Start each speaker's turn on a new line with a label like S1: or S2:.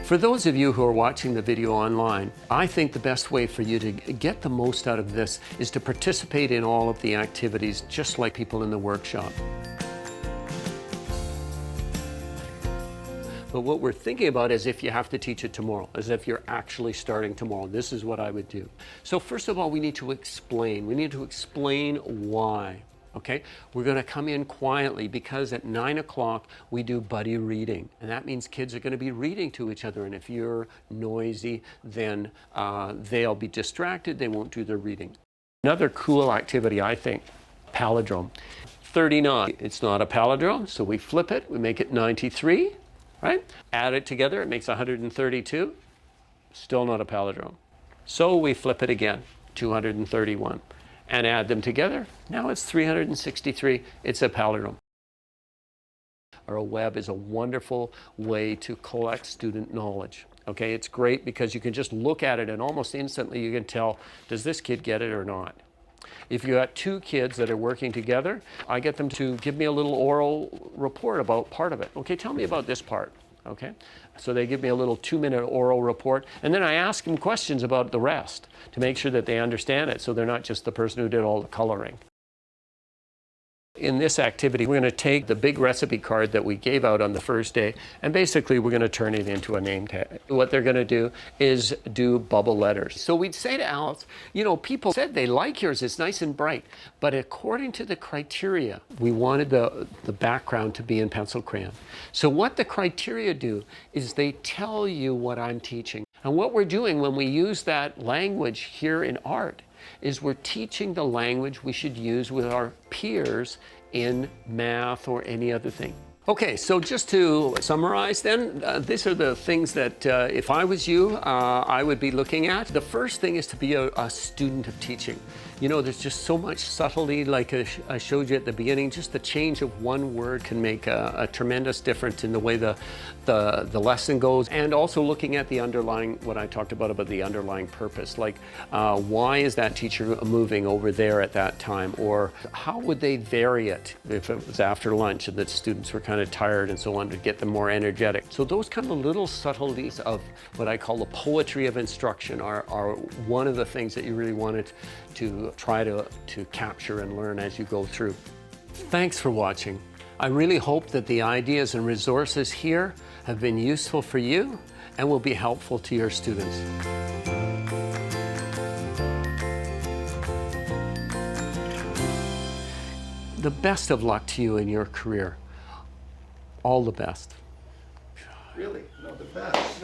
S1: For those of you who are watching the video online, I think the best way for you to get the most out of this is to participate in all of the activities, just like people in the workshop. But what we're thinking about is if you have to teach it tomorrow, as if you're actually starting tomorrow. This is what I would do. So first of all, we need to explain. We need to explain why. Okay, we're going to come in quietly because at 9 o'clock we do buddy reading, and that means kids are going to be reading to each other, and if you're noisy, then they'll be distracted, they won't do their reading. Another cool activity, I think, palindrome. 39, it's not a palindrome, so we flip it, we make it 93, right? Add it together, it makes 132, still not a palindrome. So we flip it again, 231. And add them together, now it's 363, it's a palindrome. Or a web is a wonderful way to collect student knowledge. Okay, it's great because you can just look at it and almost instantly you can tell, does this kid get it or not? If you got two kids that are working together, I get them to give me a little oral report about part of it. Okay, tell me about this part. Okay, so they give me a little 2-minute oral report, and then I ask them questions about the rest to make sure that they understand it, so they're not just the person who did all the coloring. In this activity, we're going to take the big recipe card that we gave out on the first day, and basically we're going to turn it into a name tag. What they're going to do is do bubble letters. So we'd say to Alice, you know, people said they like yours, it's nice and bright, but according to the criteria, we wanted the background to be in pencil crayon. So what the criteria do is they tell you what I'm teaching. And what we're doing when we use that language here in art is we're teaching the language we should use with our peers in math or any other thing. Okay, so just to summarize then, these are the things that if I was you, I would be looking at. The first thing is to be a student of teaching. You know, there's just so much subtlety, like I showed you at the beginning. Just the change of one word can make a tremendous difference in the way the lesson goes. And also looking at the underlying, what I talked about the underlying purpose. Like, why is that teacher moving over there at that time? Or how would they vary it if it was after lunch and the students were kind of tired and so on, to get them more energetic. So those kind of little subtleties of what I call the poetry of instruction are one of the things that you really wanted to try to capture and learn as you go through. Thanks for watching. I really hope that the ideas and resources here have been useful for you and will be helpful to your students. The best of luck to you in your career. All the best.
S2: Really? No, the best.